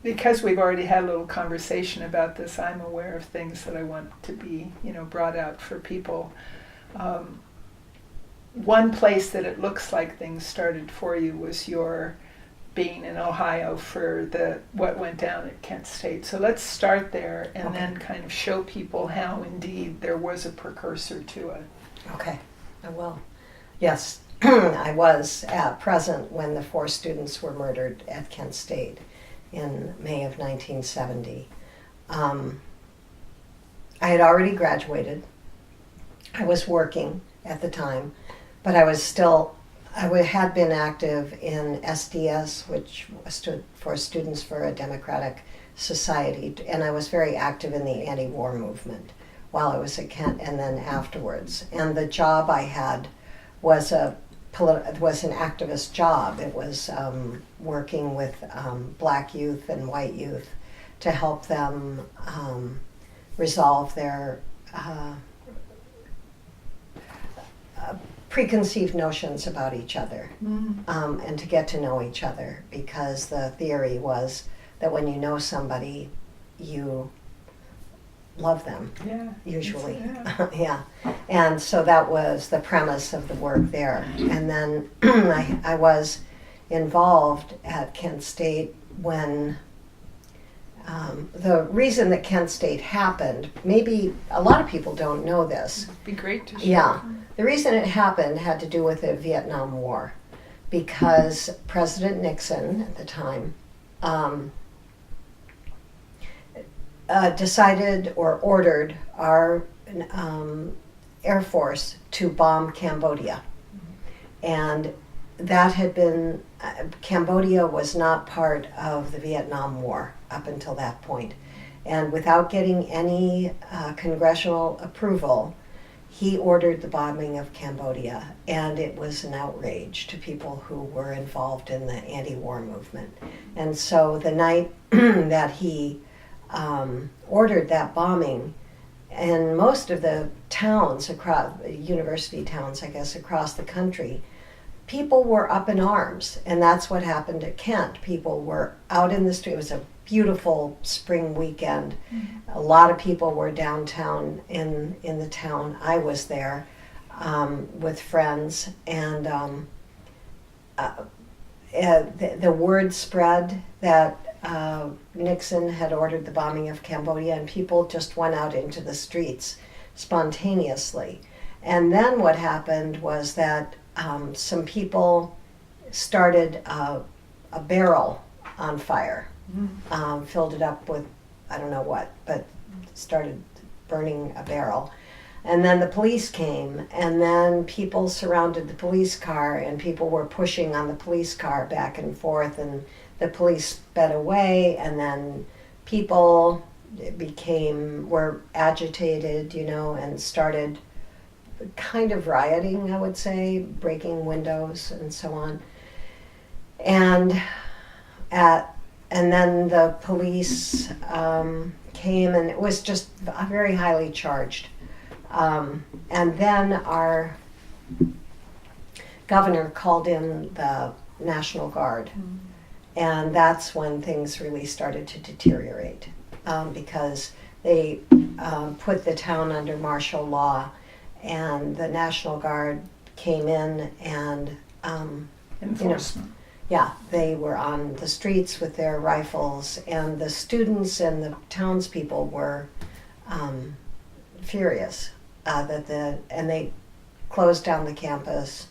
because we've already had a little conversation about this, I'm aware of things that I want to be, brought out for people. One place that it looks like things started for you was your being in Ohio for what went down at Kent State. So let's start there and then kind of show people how indeed there was a precursor to it. Okay, I will. Yes, I was present when the 4 students were murdered at Kent State in May of 1970. I had already graduated. I was working at the time, but I had been active in SDS, which stood for Students for a Democratic Society, and I was very active in the anti-war movement while I was at Kent and then afterwards. And the job I had was an activist job. It was working with black youth and white youth to help them resolve their preconceived notions about each other, and to get to know each other, because the theory was that when you know somebody, you love them, usually. Yeah. And so that was the premise of the work there. And then I was involved at Kent State when the reason that Kent State happened, maybe a lot of people don't know this. It'd be great to share. Yeah. The reason it happened had to do with the Vietnam War, because President Nixon at the time decided or ordered our Air Force to bomb Cambodia. And that had been, Cambodia was not part of the Vietnam War up until that point. And without getting any congressional approval, he ordered the bombing of Cambodia, and it was an outrage to people who were involved in the anti-war movement. And so the night that he ordered that bombing, in most of the towns across, university towns, I guess, across the country, people were up in arms, and that's what happened at Kent. People were out in the street. It was a beautiful spring weekend. A lot of people were downtown in the town. I was there with friends, and the word spread that Nixon had ordered the bombing of Cambodia, and people just went out into the streets spontaneously. And then what happened was that some people started a barrel on fire. Filled it up with, I don't know what, but started burning a barrel. And then the police came, and then people surrounded the police car, and people were pushing on the police car back and forth, and the police sped away, and then people were agitated, and started kind of rioting, I would say, breaking windows and so on. And then the police came, and it was just very highly charged. And then our governor called in the National Guard. And that's when things really started to deteriorate, because they put the town under martial law, and the National Guard came in and enforcement. They were on the streets with their rifles, and the students and the townspeople were furious and they closed down the campus.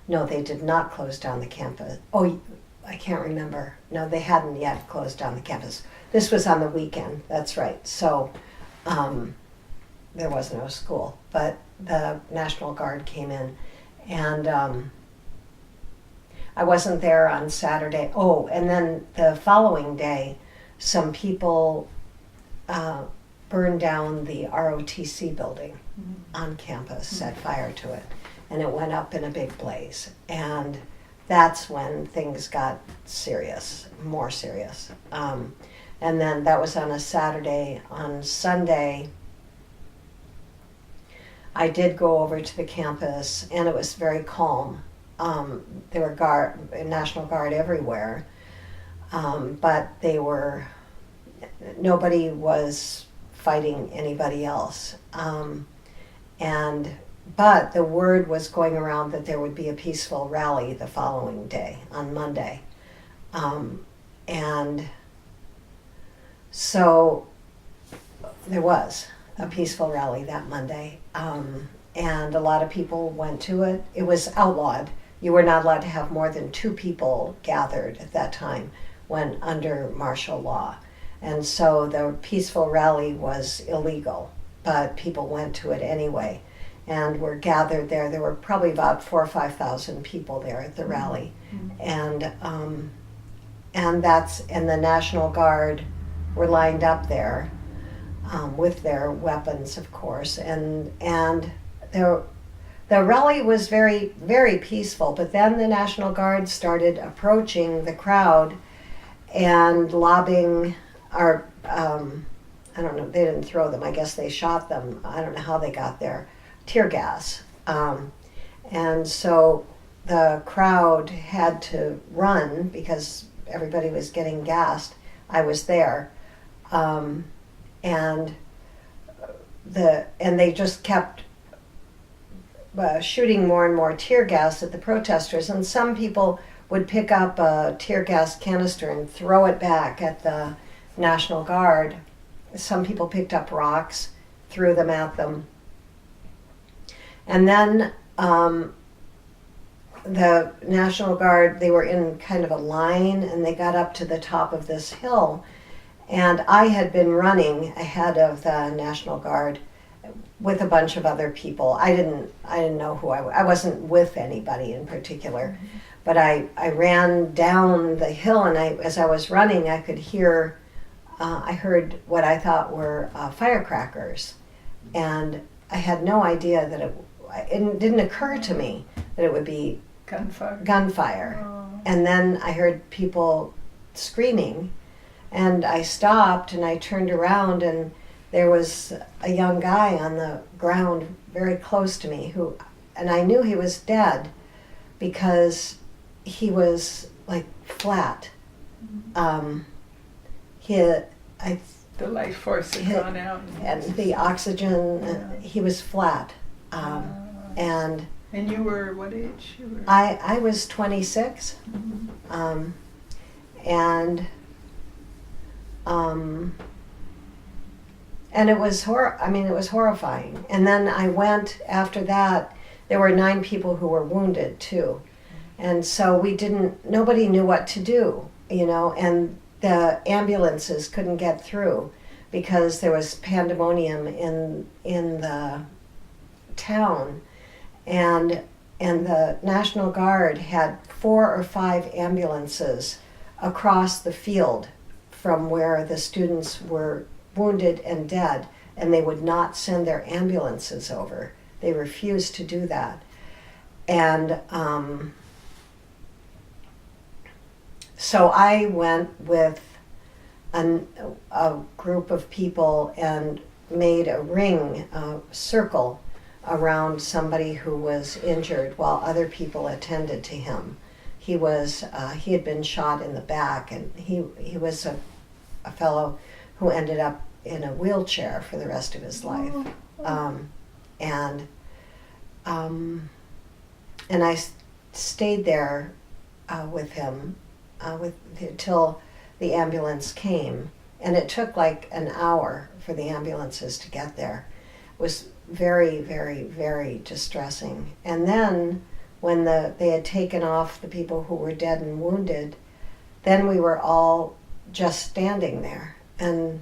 No, they did not close down the campus. Oh, I can't remember. No, they hadn't yet closed down the campus. This was on the weekend, that's right. So there was no school, but the National Guard came in, and I wasn't there on Saturday. Oh, and then the following day, some people burned down the ROTC building on campus, set fire to it, and it went up in a big blaze. And that's when things got serious, more serious. And then that was on a Saturday. On Sunday, I did go over to the campus, and it was very calm. There were National Guard everywhere. but nobody was fighting anybody else. But the word was going around that there would be a peaceful rally the following day, on Monday. And so there was a peaceful rally that Monday. And a lot of people went to it. It was outlawed. You were not allowed to have more than 2 people gathered at that time when under martial law. And so the peaceful rally was illegal, but people went to it anyway and were gathered there. There were probably about 4,000 or 5,000 people there at the rally. Mm-hmm. And the National Guard were lined up there with their weapons, of course. And the rally was very, very peaceful, but then the National Guard started approaching the crowd and lobbing I don't know, they didn't throw them, I guess they shot them, I don't know how they got there, tear gas. And so the crowd had to run because everybody was getting gassed. I was there. And they just kept shooting more and more tear gas at the protesters, and some people would pick up a tear gas canister and throw it back at the National Guard. Some people picked up rocks, threw them at them. And then the National Guard, they were in kind of a line, and they got up to the top of this hill. And I had been running ahead of the National Guard with a bunch of other people. I didn't know who I wasn't with anybody in particular. Mm-hmm. But I ran down the hill, and as I was running, I could hear, I heard what I thought were firecrackers. And I had no idea that it didn't occur to me that it would be gunfire. Oh. And then I heard people screaming, and I stopped and I turned around, and there was a young guy on the ground very close to me and I knew he was dead because he was like flat. The life force had gone out. And the oxygen, he was flat. And you were, what age? I was 26. Mm-hmm. And it was it was horrifying. And then I went after that. There were 9 people who were wounded too, and so nobody knew what to do, and the ambulances couldn't get through because there was pandemonium in the town, and the National Guard had 4 or 5 ambulances across the field from where the students were wounded and dead, and they would not send their ambulances over. They refused to do that. And so I went with a group of people and made a ring, a circle around somebody who was injured while other people attended to him. He had been shot in the back, and he was a fellow who ended up in a wheelchair for the rest of his life. And I stayed there with him till the ambulance came. And it took like an hour for the ambulances to get there. It was very, very, very distressing. And then when they had taken off the people who were dead and wounded, then we were all just standing there. And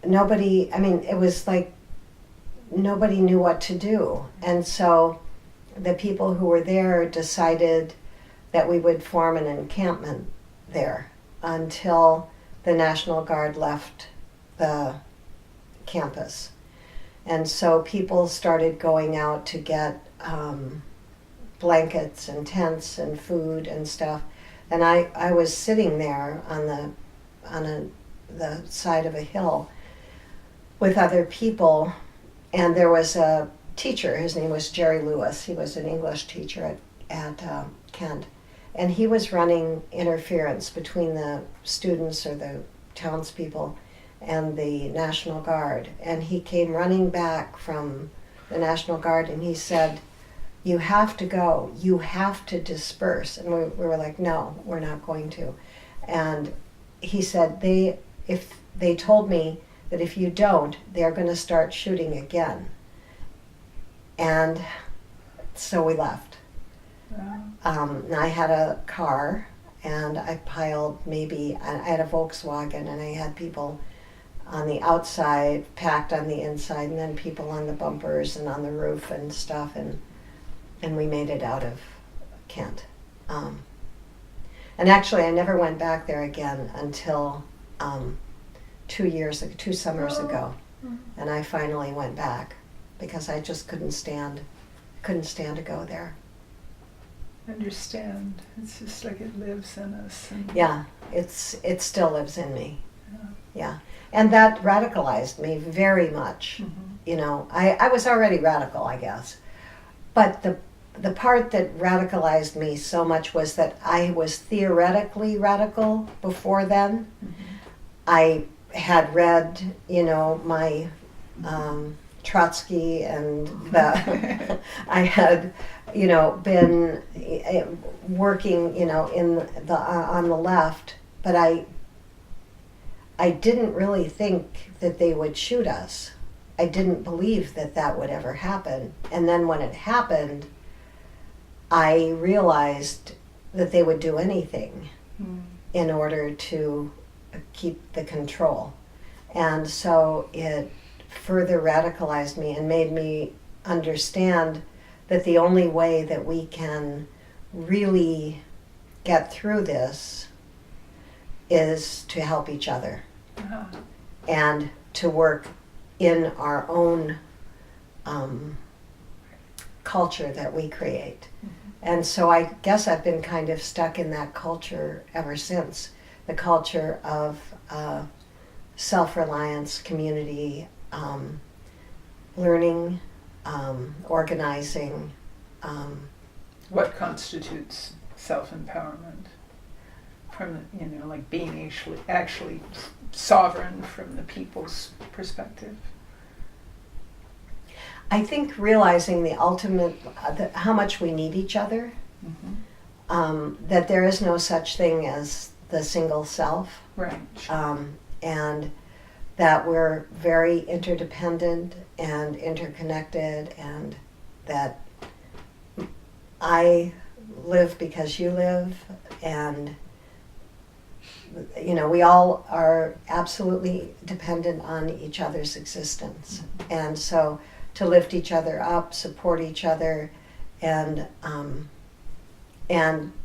it was like nobody knew what to do. And so the people who were there decided that we would form an encampment there until the National Guard left the campus. And so people started going out to get blankets and tents and food and stuff. And I was sitting there on the side of a hill with other people, and there was a teacher. His name was Jerry Lewis. He was an English teacher at Kent, and he was running interference between the students or the townspeople and the National Guard. And he came running back from the National Guard and he said, "You have to go, you have to disperse." And we were like, "No, we're not going to." And he said, if they told me that if you don't, they're going to start shooting again. And so we left. And I had a car, and I piled I had a Volkswagen, and I had people on the outside packed on the inside, and then people on the bumpers and on the roof and stuff, and we made it out of Kent. And actually I never went back there again until 2 summers ago, and I finally went back because I just couldn't stand to go there. Understand. It's just like it lives in us. And Yeah, it still lives in me. Yeah. And that radicalized me very much. Mm-hmm. You know, I was already radical, I guess. But the part that radicalized me so much was that I was theoretically radical before then. Mm-hmm. I had read, my Trotsky and I had, been working, on the left, but I didn't really think that they would shoot us. I didn't believe that would ever happen. And then when it happened, I realized that they would do anything in order to keep the control. And so it further radicalized me and made me understand that the only way that we can really get through this is to help each other and to work in our own culture that we create. And so I guess I've been kind of stuck in that culture ever since, the culture of self-reliance, community, learning, organizing. What constitutes self-empowerment? From like being actually sovereign from the people's perspective. I think realizing the ultimate, how much we need each other, that there is no such thing as the single self, right? And that we're very interdependent and interconnected, and that I live because you live, and we all are absolutely dependent on each other's existence. And so to lift each other up, support each other, and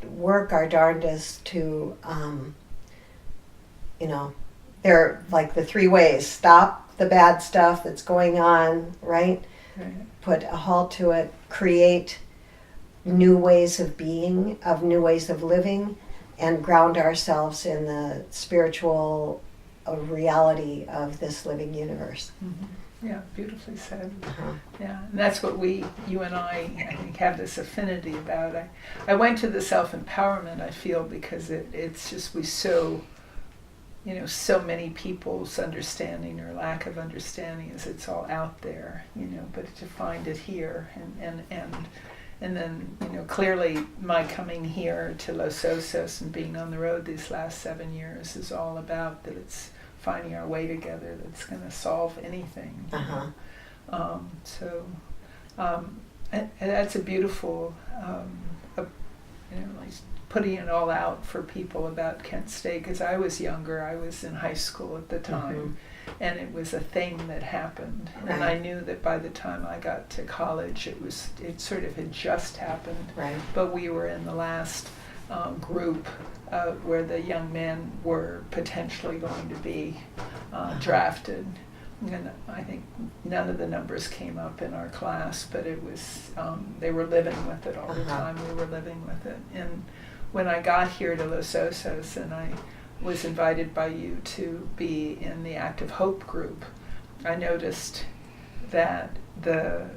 work our darndest to, they're like the 3 ways: stop the bad stuff that's going on, right? Put a halt to it, create new ways of being, of new ways of living, and ground ourselves in the spiritual reality of this living universe. Yeah, beautifully said. Yeah, and that's what you and I think, have this affinity about. I went to the self-empowerment, I feel, because it's just so many people's understanding or lack of understanding is it's all out there, but to find it here and then, clearly my coming here to Los Osos and being on the road these last 7 years is all about that. It's finding our way together that's going to solve anything. And that's a beautiful, like putting it all out for people about Kent State. Because I was younger, I was in high school at the time, and it was a thing that happened. Right. And I knew that by the time I got to college, it sort of had just happened. Right. But we were in the last group where the young men were potentially going to be drafted. And I think none of the numbers came up in our class, but it was, they were living with it all the time. We were living with it. And when I got here to Los Osos and I was invited by you to be in the Active Hope group, I noticed that the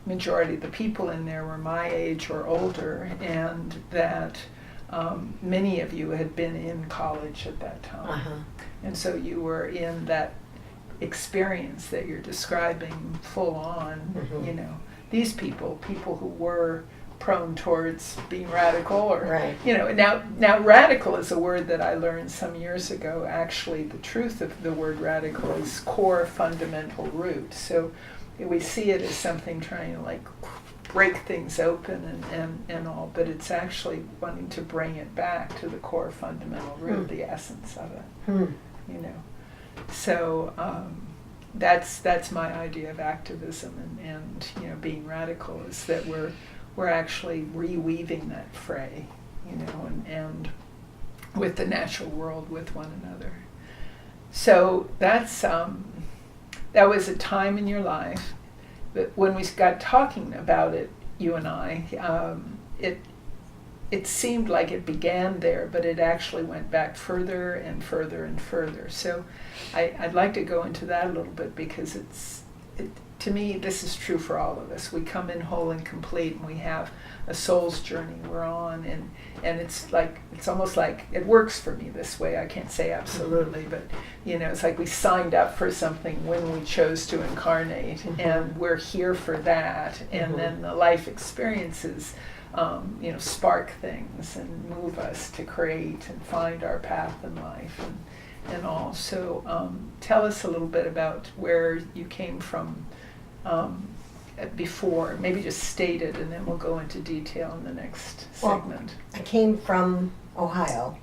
majority of the people in there were my age or older, and that many of you had been in college at that time. Uh-huh. And so you were in that experience that you're describing full on, Mhm. you know, these people who were prone towards being radical, or, Right. you know, now radical is a word that I learned some years ago. Actually, the truth of the word radical is core, fundamental, root. So we see it as something trying to like break things open and all, but it's actually wanting to bring it back to the core, fundamental root, the essence of it, you know. So that's my idea of activism and you know, being radical, is that we're actually reweaving that fray, you know, and with the natural world, with one another. So that's that was a time in your life. But when we got talking about it, you and I, it seemed like it began there, but it actually went back further and further and further. So I'd like to go into that a little bit, because to me, this is true for all of us. We come in whole and complete, and we have a soul's journey we're on, and it's almost like it works for me this way. I can't say absolutely, but you know, it's like we signed up for something when we chose to incarnate, and we're here for that, and then the life experiences you know, spark things and move us to create and find our path in life and all. So tell us a little bit about where you came from before. Maybe just state it, and then we'll go into detail in the next segment. I came from Ohio,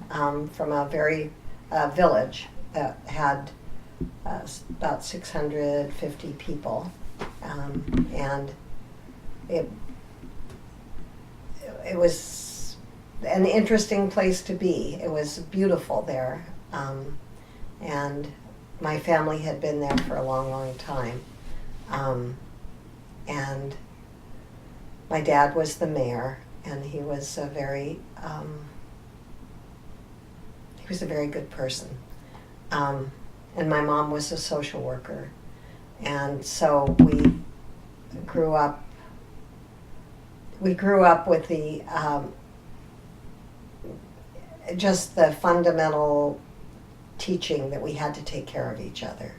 from a very village that had about 650 people, and it was an interesting place to be. It was beautiful there, and my family had been there for a long, long time. And my dad was the mayor, and he was a very good person. And my mom was a social worker, and so we grew up with the just the fundamental teaching that we had to take care of each other.